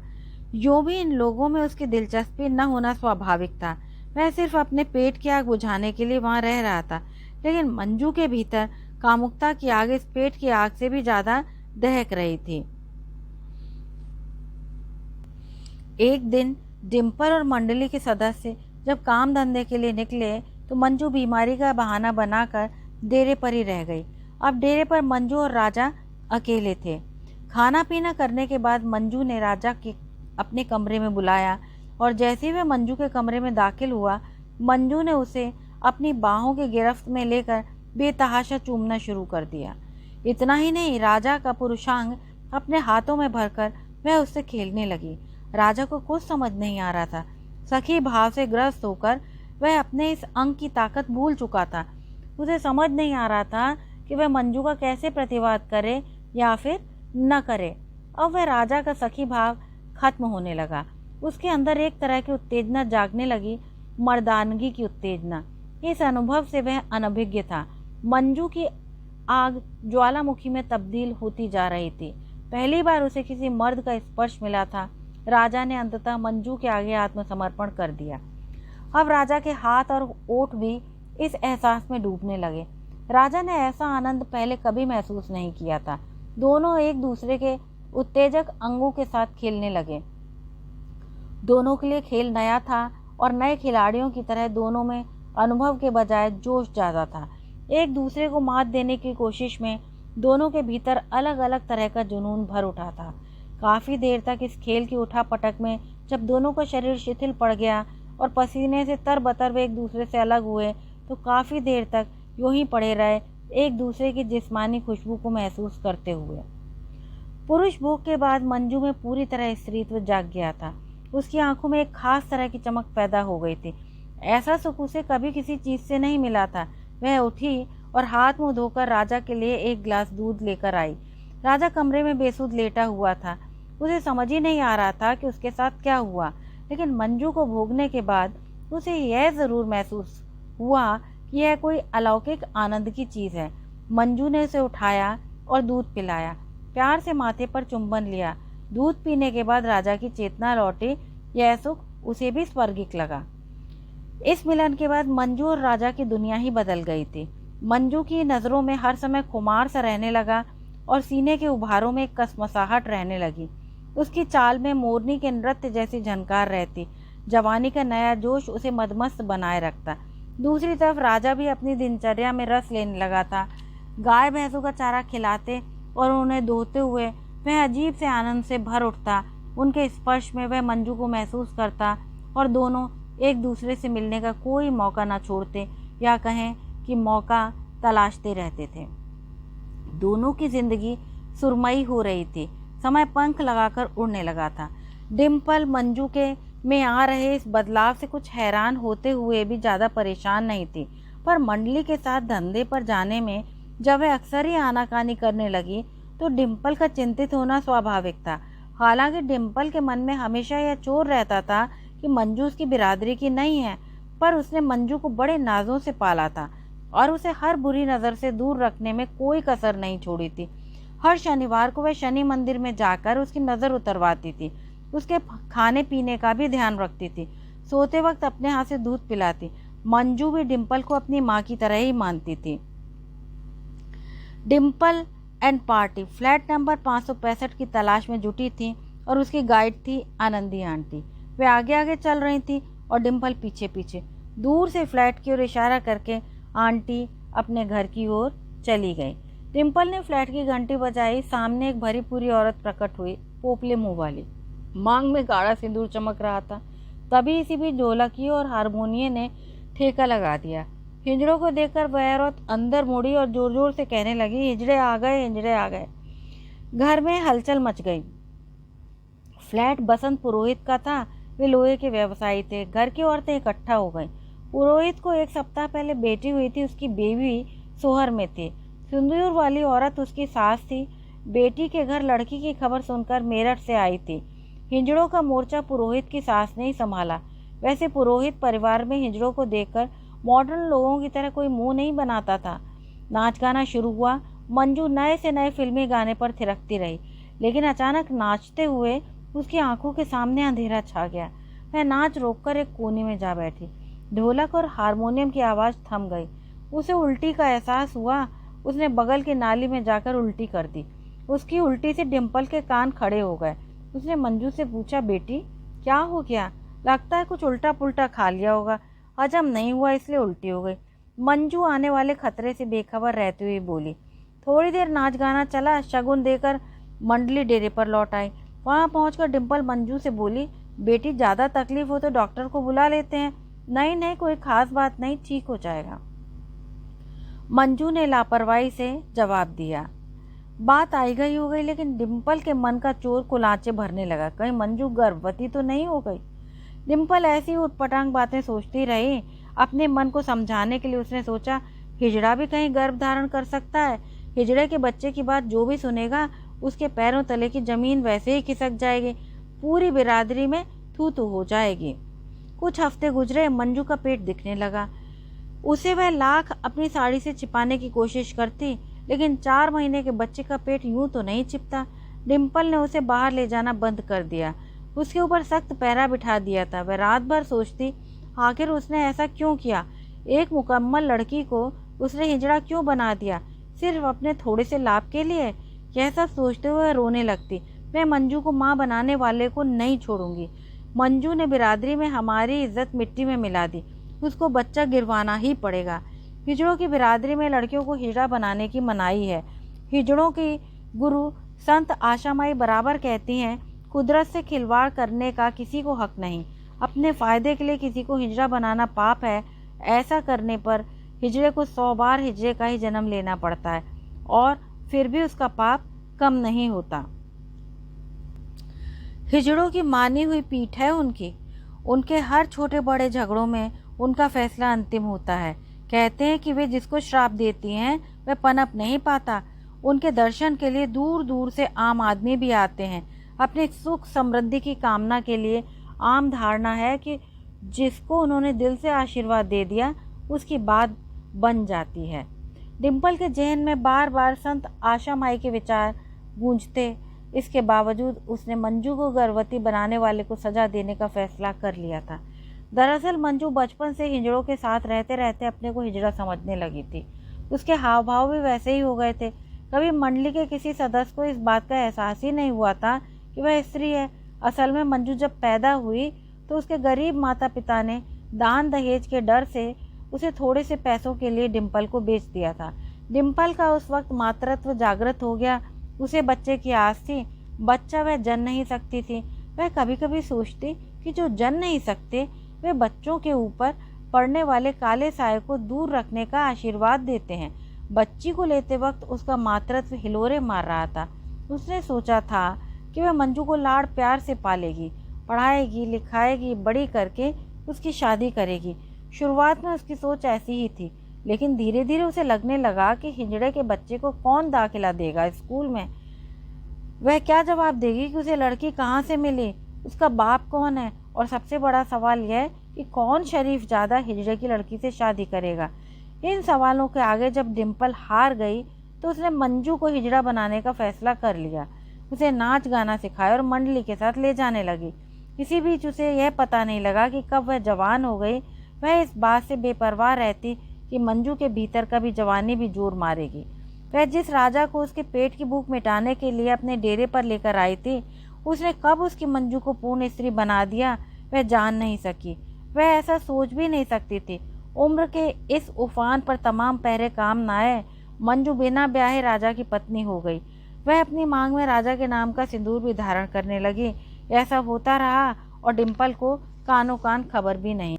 यूं भी इन लोगों में उसकी दिलचस्पी न होना स्वाभाविक था। वह सिर्फ अपने पेट की आग बुझाने के लिए वहां रह रहा था, लेकिन मंजू के भीतर कामुकता की आग इस पेट की आग से भी ज्यादा दहक रही थी। एक दिन डिम्पल और मंडली के सदस्य जब काम धंधे के लिए निकले तो मंजू बीमारी का बहाना बनाकर डेरे पर ही रह गई। अब डेरे पर मंजू और राजा अकेले थे। खाना पीना करने के बाद मंजू ने राजा के अपने कमरे में बुलाया और जैसे ही वह मंजू के कमरे में दाखिल हुआ, मंजू ने उसे अपनी बाहों की गिरफ्त में लेकर बेतहाशा चूमना शुरू कर दिया। इतना ही नहीं, राजा का पुरुषांग अपने हाथों में भरकर वह उससे खेलने लगी। राजा को कुछ समझ नहीं आ रहा था। सखी भाव से ग्रस्त होकर वह अपने इस अंग की ताकत भूल चुका था। उसे समझ नहीं आ रहा था कि वह मंजू का कैसे प्रतिवाद करे या फिर न करे। अब वह राजा का सखी भाव खत्म होने लगा। उसके अंदर एक तरह की उत्तेजना जागने लगी, मर्दानगी की उत्तेजना। इस अनुभव से वह अनभिज्ञ था। मंजू की आग ज्वालामुखी में तब्दील होती जा रही थी। पहली बार उसे किसी मर्द का स्पर्श मिला था। राजा ने अंततः मंजू के आगे आत्मसमर्पण कर दिया। अब राजा के हाथ और ओठ भी इस एहसास में डूबने लगे। राजा ने ऐसा आनंद पहले कभी महसूस नहीं किया था। दोनों एक दूसरे के उत्तेजक अंगों के साथ खेलने लगे। दोनों के लिए खेल नया था और नए खिलाड़ियों की तरह दोनों में अनुभव के बजाय जोश ज्यादा था। एक दूसरे को मात देने की कोशिश में दोनों के भीतर अलग अलग तरह का जुनून भर उठा था। काफी देर तक इस खेल की उठापटक में जब दोनों का शरीर शिथिल पड़ गया और पसीने से तरबतर वे एक दूसरे से अलग हुए, तो काफी देर तक यूं ही पड़े रहे, एक दूसरे की जिस्मानी खुशबू को महसूस करते हुए। पुरुष भोग के बाद मंजू में पूरी तरह स्त्रीत्व जाग गया था। उसकी आंखों में एक खास तरह की चमक पैदा हो गई थी। ऐसा सुख उसे कभी किसी चीज से नहीं मिला था। वह उठी और हाथ मुंह धोकर राजा के लिए एक गिलास दूध लेकर आई। राजा कमरे में बेसुध लेटा हुआ था। उसे समझ ही नहीं आ रहा था कि उसके साथ क्या हुआ, लेकिन मंजू को भोगने के बाद उसे यह जरूर महसूस हुआ कि यह कोई अलौकिक आनंद की चीज है। मंजू ने उसे उठाया और दूध पिलाया, प्यार से माथे पर चुंबन लिया। दूध पीने के बाद राजा की चेतना लौटी। यह सुख उसे भी स्वर्गिक लगा। इस मिलन के बाद मंजू और राजा की दुनिया ही बदल गई थी। मंजू की नज़रों में हर समय खुमार सा रहने लगा और सीने के उभारों में एक कसमसाहट रहने लगी। उसकी चाल में मोरनी के नृत्य जैसी झनकार रहती। जवानी का नया जोश उसे मदमस्त बनाए रखता। दूसरी तरफ राजा भी अपनी दिनचर्या में रस लेने लगा था। गाय भैंसों का चारा खिलाते और उन्हें धोते हुए वह अजीब से आनंद से भर उठता। उनके स्पर्श में वह मंजू को महसूस करता और दोनों एक दूसरे से मिलने का कोई मौका न छोड़ते, या कहें कि मौका तलाशते रहते थे। दोनों की जिंदगी सुरमई हो रही थी। समय पंख लगाकर उड़ने लगा था। डिम्पल मंजू के में आ रहे इस बदलाव से कुछ हैरान होते हुए भी ज़्यादा परेशान नहीं थी, पर मंडली के साथ धंधे पर जाने में जब वह अक्सर ही आनाकानी करने लगी तो डिम्पल का चिंतित होना स्वाभाविक था। हालांकि डिम्पल के मन में हमेशा यह चोर रहता था कि मंजू उसकी बिरादरी की नहीं है, पर उसने मंजू को बड़े नाजों से पाला था और उसे हर बुरी नज़र से दूर रखने में कोई कसर नहीं छोड़ी थी। हर शनिवार को वह शनि मंदिर में जाकर उसकी नज़र उतरवाती थी। उसके खाने पीने का भी ध्यान रखती थी। सोते वक्त अपने हाथ से दूध पिलाती। मंजू भी डिम्पल को अपनी माँ की तरह ही मानती थी। Dimple and party flat number 565 की तलाश में जुटी थी और उसकी गाइड थी आनंदी आंटी। वे आगे आगे चल रही थी और डिम्पल पीछे पीछे। दूर से फ्लैट की ओर इशारा करके आंटी अपने घर की ओर चली गई। डिम्पल ने फ्लैट की घंटी बजाई। सामने एक भरी पूरी औरत प्रकट हुई, पोपले मुंह वाली। मांग में गाढ़ा सिंदूर चमक रहा था। तभी इसी बीच ढोलकी और हारमोनियम ने ठेका लगा दिया। हिजड़ों को देखकर वह औरत अंदर मुड़ी और जोर जोर से कहने लगी, हिजड़े आ गए, हिजड़े आ गए। घर में हलचल मच गई। फ्लैट बसंत पुरोहित का था। वे लोहे के व्यवसायी थे। घर की औरतें इकट्ठा हो गईं। पुरोहित को 1 सप्ताह पहले बेटी हुई थी। उसकी बेबी सोहर में थी। सिंदूर वाली औरत उसकी सास थी। बेटी के घर लड़की की खबर सुनकर मेरठ से आई थी। हिजड़ों का मोर्चा पुरोहित की सास ने ही संभाला। वैसे पुरोहित परिवार में हिजड़ों को देखकर मॉडर्न लोगों की तरह कोई मुंह नहीं बनाता था। नाच गाना शुरू हुआ। मंजू नए से नए फिल्मी गाने पर थिरकती रही, लेकिन अचानक नाचते हुए उसकी आंखों के सामने अंधेरा छा गया। वह नाच रोककर एक कोने में जा बैठी। ढोलक और हारमोनियम की आवाज़ थम गई। उसे उल्टी का एहसास हुआ। उसने बगल की नाली में जाकर उल्टी कर दी। उसकी उल्टी से डिम्पल के कान खड़े हो गए। उसने मंजू से पूछा, बेटी क्या हो गया? लगता है कुछ उल्टा पुल्टा खा लिया होगा, हजम नहीं हुआ इसलिए उल्टी हो गई। मंजू आने वाले खतरे से बेखबर रहते हुए बोली। थोड़ी देर नाच गाना चला। शगुन देकर मंडली डेरे पर लौट आई। वहां पहुंचकर डिम्पल मंजू से बोली, बेटी ज़्यादा तकलीफ हो तो डॉक्टर को बुला लेते हैं। नहीं नहीं, कोई खास बात नहीं, ठीक हो जाएगा, मंजू ने लापरवाही से जवाब दिया। बात आई गई हो गई, लेकिन डिम्पल के मन का चोर कुलाचे भरने लगा। कहीं मंजू गर्भवती तो नहीं हो गई? डिम्पल ऐसी उटपटांग बातें सोचती रही। अपने मन को समझाने के लिए उसने सोचा, हिजड़ा भी कहीं गर्भ धारण कर सकता है। हिजड़े के बच्चे की बात जो भी सुनेगा उसके पैरों तले की जमीन वैसे ही खिसक जाएगी। पूरी बिरादरी में थू थू हो जाएगी। कुछ हफ्ते गुजरे। मंजू का पेट दिखने लगा। उसे वह लाख अपनी साड़ी से छिपाने की कोशिश करती, लेकिन 4 महीने के बच्चे का पेट यूं तो नहीं छिपता। डिम्पल ने उसे बाहर ले जाना बंद कर दिया। उसके ऊपर सख्त पहरा बिठा दिया था। वह रात भर सोचती, आखिर उसने ऐसा क्यों किया? एक मुकम्मल लड़की को उसने हिजड़ा क्यों बना दिया? सिर्फ अपने थोड़े से लाभ के लिए? यह सब सोचते हुए रोने लगती। मैं मंजू को माँ बनाने वाले को नहीं छोड़ूंगी। मंजू ने बिरादरी में हमारी इज्जत मिट्टी में मिला दी। उसको बच्चा गिरवाना ही पड़ेगा। हिजड़ों की बिरादरी में लड़कियों को हिजड़ा बनाने की मनाही है। हिजड़ों की गुरु संत आशामाई बराबर कहती हैं, कुदरत से खिलवाड़ करने का किसी को हक नहीं। अपने फ़ायदे के लिए किसी को हिजड़ा बनाना पाप है। ऐसा करने पर हिजड़े को 100 बार हिजड़े का ही जन्म लेना पड़ता है और फिर भी उसका पाप कम नहीं होता। हिजड़ों की मानी हुई पीठ है उनकी। उनके हर छोटे बड़े झगड़ों में उनका फैसला अंतिम होता है। कहते हैं कि वे जिसको श्राप देती हैं वह पनप नहीं पाता। उनके दर्शन के लिए दूर दूर से आम आदमी भी आते हैं। अपने सुख समृद्धि की कामना के लिए आम धारणा है कि जिसको उन्होंने दिल से आशीर्वाद दे दिया उसकी बात बन जाती है। डिम्पल के जहन में बार बार संत आशा माई के विचार गूंजते। इसके बावजूद उसने मंजू को गर्भवती बनाने वाले को सजा देने का फैसला कर लिया था। दरअसल मंजू बचपन से हिजड़ों के साथ रहते रहते अपने को हिजड़ा समझने लगी थी। उसके हाव भाव भी वैसे ही हो गए थे। कभी मंडली के किसी सदस्य को इस बात का एहसास ही नहीं हुआ था कि वह स्त्री है। असल में मंजू जब पैदा हुई तो उसके गरीब माता पिता ने दान दहेज के डर से उसे थोड़े से पैसों के लिए डिम्पल को बेच दिया था। डिम्पल का उस वक्त मातृत्व जागृत हो गया। उसे बच्चे की आस थी। बच्चा वह जन नहीं सकती थी। वह कभी कभी सोचती कि जो जन नहीं सकते वे बच्चों के ऊपर पड़ने वाले काले साए को दूर रखने का आशीर्वाद देते हैं। बच्ची को लेते वक्त उसका मातृत्व हिलोरे मार रहा था। उसने सोचा था कि वह मंजू को लाड़ प्यार से पालेगी, पढ़ाएगी, लिखाएगी, बड़ी करके उसकी शादी करेगी। शुरुआत में उसकी सोच ऐसी ही थी, लेकिन धीरे धीरे उसे लगने लगा कि हिजड़े के बच्चे को कौन दाखिला देगा स्कूल में। वह क्या जवाब देगी कि उसे लड़की कहाँ से मिली, उसका बाप कौन है, और सबसे बड़ा सवाल यह कि कौन शरीफ ज़्यादा हिजड़े की लड़की से शादी करेगा। इन सवालों के आगे जब डिम्पल हार गई तो उसने मंजू को हिजड़ा बनाने का फैसला कर लिया। उसे नाच गाना सिखाया और मंडली के साथ ले जाने लगी। इसी बीच उसे यह पता नहीं लगा कि कब वह जवान हो गई। वह इस बात से बेपरवाह रहती कि मंजू के भीतर कभी जवानी भी जोर मारेगी। वह जिस राजा को उसके पेट की भूख मिटाने के लिए अपने डेरे पर लेकर आई थी, उसने कब उसकी मंजू को पूर्ण स्त्री बना दिया वह जान नहीं सकी। वह ऐसा सोच भी नहीं सकती थी। उम्र के इस उफान पर तमाम पहरे काम न आए। मंजू बिना ब्याहे राजा की पत्नी हो गई। वह अपनी मांग में राजा के नाम का सिंदूर भी धारण करने लगी। ऐसा होता रहा और डिम्पल को कानों कान खबर भी नहीं।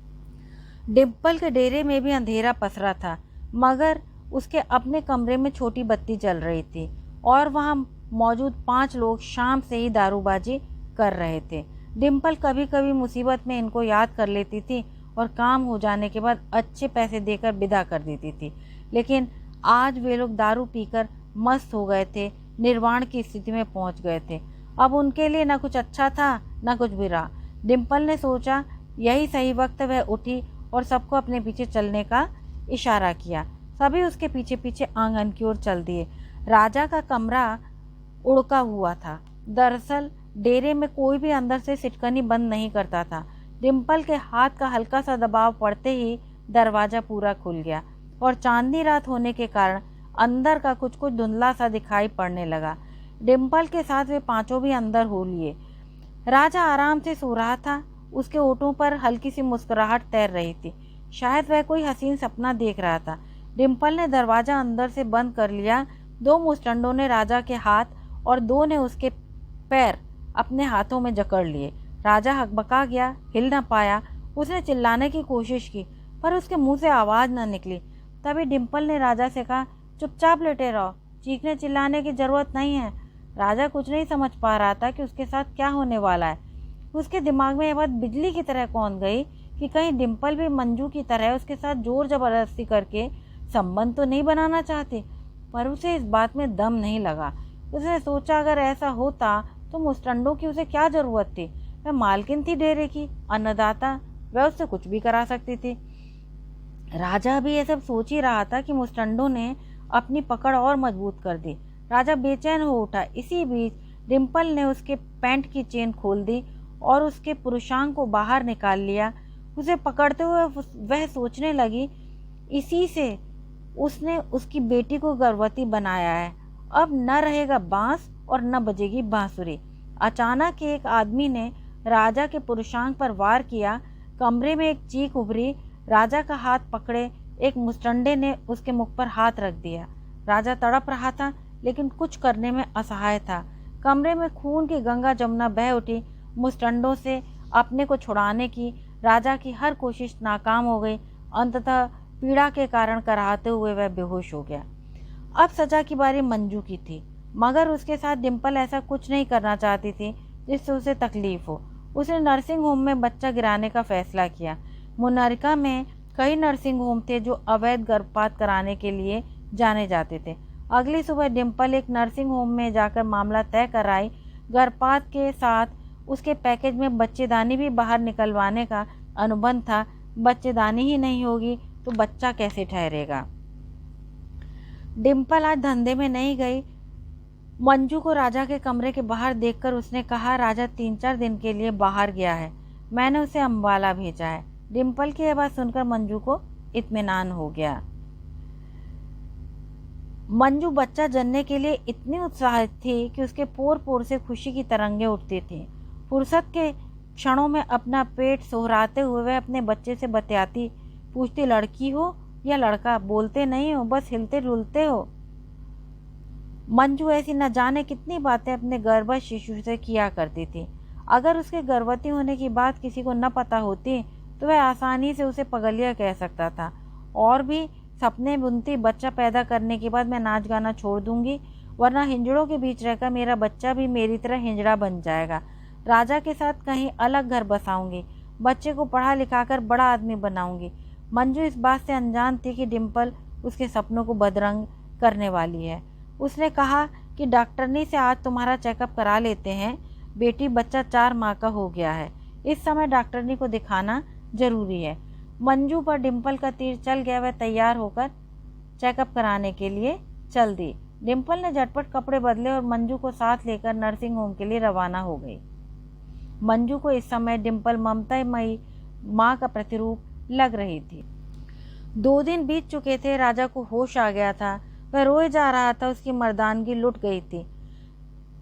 डिम्पल के डेरे में भी अंधेरा पसरा था, मगर उसके अपने कमरे में छोटी बत्ती जल रही थी और वहां मौजूद 5 लोग शाम से ही दारूबाजी कर रहे थे। डिम्पल कभी कभी मुसीबत में इनको याद कर लेती थी और काम हो जाने के बाद अच्छे पैसे देकर विदा कर देती थी, लेकिन आज वे लोग दारू पीकर मस्त हो गए थे, निर्वाण की स्थिति में पहुंच गए थे। अब उनके लिए न कुछ अच्छा था न कुछ बुरा। डिम्पल ने सोचा यही सही वक्त। वह उठी और सबको अपने पीछे चलने का इशारा किया। सभी उसके पीछे पीछे आंगन की ओर चल दिए। राजा का कमरा उड़का हुआ था। दरअसल डेरे में कोई भी अंदर से सिटकनी बंद नहीं करता था। डिम्पल के हाथ का हल्का सा दबाव पड़ते ही दरवाजा पूरा खुल गया और चांदनी रात होने के कारण अंदर का कुछ कुछ धुंधला सा दिखाई पड़ने लगा। डिम्पल के साथ वे 5 भी अंदर हो लिए। राजा आराम से सो रहा था। उसके होठों पर हल्की सी मुस्कुराहट तैर रही थी। शायद वह कोई हसीन सपना देख रहा था। डिम्पल ने दरवाजा अंदर से बंद कर लिया। 2 मुस्टंडों ने राजा के हाथ और 2 ने उसके पैर अपने हाथों में जकड़ लिए। राजा हकबका गया, हिल न पाया। उसने चिल्लाने की कोशिश की पर उसके मुंह से आवाज़ न निकली। तभी डिम्पल ने राजा से कहा, चुपचाप लेटे रहो, चीखने चिल्लाने की जरूरत नहीं है। राजा कुछ नहीं समझ पा रहा था कि उसके साथ क्या होने वाला है। उसके दिमाग में यह बात बिजली की तरह कौंध गई कि कहीं डिम्पल भी मंजू की तरह उसके साथ जोर जबरदस्ती करके संबंध तो नहीं बनाना चाहती। पर उसे इस बात में दम नहीं लगा। उसने सोचा अगर ऐसा होता तो मुस्टंडों की उसे क्या जरूरत थी। वह मालकिन थी डेरे की, अन्नदाता, वह उससे कुछ भी करा सकती थी। राजा भी ये सब सोच ही रहा था कि मुस्टंडों ने अपनी पकड़ और मजबूत कर दी। राजा बेचैन हो उठा। इसी बीच डिम्पल ने उसके पैंट की चेन खोल दी और उसके पुरुषांग को बाहर निकाल लिया। उसे पकड़ते हुए वह सोचने लगी, इसी से उसने उसकी बेटी को गर्भवती बनाया है। अब न रहेगा बांस और न बजेगी बांसुरी। अचानक एक आदमी ने राजा के पुरुषांग पर वार किया। कमरे में एक चीख उभरी। राजा का हाथ पकड़े एक मुस्टंडे ने उसके मुख पर हाथ रख दिया। राजा तड़प रहा था लेकिन कुछ करने में असहाय था। कमरे में खून की गंगा जमुना बह उठी। मुस्टंडों से अपने को छुड़ाने की राजा की हर कोशिश नाकाम हो गई। अंततः पीड़ा के कारण कराहते हुए वह बेहोश हो गया। अब सजा की बारी मंजू की थी, मगर उसके साथ डिम्पल ऐसा कुछ नहीं करना चाहती थी जिससे उसे तकलीफ हो। उसने नर्सिंग होम में बच्चा गिराने का फैसला किया। मुन्नारिका में कई नर्सिंग होम थे जो अवैध गर्भपात कराने के लिए जाने जाते थे। अगली सुबह डिम्पल एक नर्सिंग होम में जाकर मामला तय कर आई। गर्भपात के साथ उसके पैकेज में बच्चेदानी भी बाहर निकलवाने का अनुबंध था। बच्चेदानी ही नहीं होगी तो बच्चा कैसे ठहरेगा। डिम्पल आज धंधे में नहीं गई। मंजू को राजा के कमरे के बाहर देखकर उसने कहा, राजा 3-4 दिन के लिए बाहर गया है, मैंने उसे अम्बाला भेजा है। डिम्पल की यह बात सुनकर मंजू को इत्मीनान हो गया। मंजू बच्चा जनने के लिए इतनी उत्साहित थी कि उसके पोर पोर से खुशी की तरंगें उठती थीं। फुर्सत के क्षणों में अपना पेट सोहराते हुए वह अपने बच्चे से बतियाती, पूछती, लड़की हो या लड़का, बोलते नहीं हो, बस हिलते डुलते हो। मंजू ऐसी न जाने कितनी बातें अपने गर्भस्थ शिशु से किया करती थी। अगर उसके गर्भवती होने की बात किसी को न पता होती तो वह आसानी से उसे पगलिया कह सकता था और भी सपने बुनती, बच्चा पैदा करने के बाद मैं नाच गाना छोड़ दूंगी, वरना हिंजड़ों के बीच रहकर मेरा बच्चा भी मेरी तरह हिंजड़ा बन जाएगा। राजा के साथ कहीं अलग घर बसाऊंगी, बच्चे को पढ़ा लिखाकर बड़ा आदमी बनाऊंगी। मंजू इस बात से अनजान थी कि डिम्पल उसके सपनों को बदरंग करने वाली है। उसने कहा कि डॉक्टरनी से आज तुम्हारा चेकअप करा लेते हैं, बेटी बच्चा 4 माह का हो गया है, इस समय डॉक्टरनी को दिखाना जरूरी है। मंजू पर डिम्पल का तीर चल गया। वह तैयार होकर चेकअप कराने के लिए चल दी। डिम्पल ने झटपट कपड़े बदले और मंजू को साथ लेकर नर्सिंग होम के लिए रवाना हो गई। मंजू को इस समय डिम्पल ममतामयी माँ का प्रतिरूप लग रही थी। 2 दिन बीत चुके थे। राजा को होश आ गया था। वह रोए जा रहा था, उसकी मर्दानगी लुट गई थी।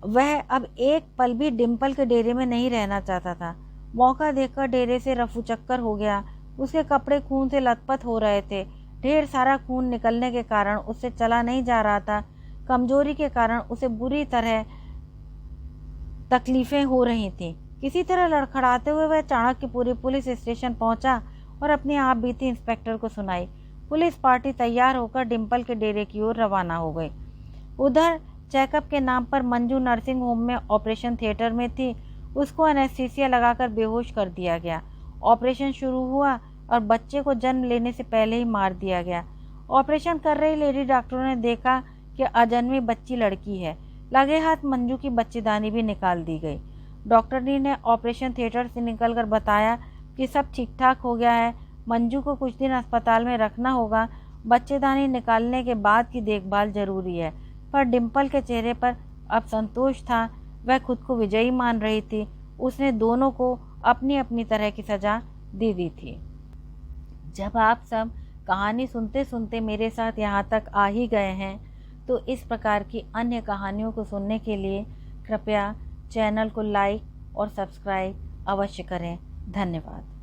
वह अब एक पल भी डिम्पल के डेरे में नहीं रहना चाहता था। मौका देखकर डेरे से रफू चक्कर हो गया। उसके कपड़े खून से लथपथ हो रहे थे। ढेर सारा खून निकलने के कारण उससे चला नहीं जा रहा था। कमजोरी के कारण उसे बुरी तरह तकलीफें हो रही थीं। किसी तरह लड़खड़ाते हुए वह चाणक्यपुरी पुलिस स्टेशन पहुंचा और अपनी आप बीती इंस्पेक्टर को सुनाई। पुलिस पार्टी तैयार होकर डिम्पल के डेरे की ओर रवाना हो गई। उधर चेकअप के नाम पर मंजू नर्सिंग होम में ऑपरेशन थिएटर में थी। उसको एनेस्थीसिया लगाकर बेहोश कर दिया गया। ऑपरेशन शुरू हुआ और बच्चे को जन्म लेने से पहले ही मार दिया गया। ऑपरेशन कर रही लेडी डॉक्टरों ने देखा कि अजन्मी बच्ची लड़की है। लगे हाथ मंजू की बच्चेदानी भी निकाल दी गई। डॉक्टरनी ने ऑपरेशन थिएटर से निकलकर बताया कि सब ठीक ठाक हो गया है, मंजू को कुछ दिन अस्पताल में रखना होगा, बच्चेदानी निकालने के बाद की देखभाल जरूरी है। पर डिम्पल के चेहरे पर अब संतोष था। वह खुद को विजयी मान रही थी। उसने दोनों को अपनी अपनी तरह की सजा दे दी थी। जब आप सब कहानी सुनते सुनते मेरे साथ यहाँ तक आ ही गए हैं, तो इस प्रकार की अन्य कहानियों को सुनने के लिए कृपया चैनल को लाइक और सब्सक्राइब अवश्य करें। धन्यवाद।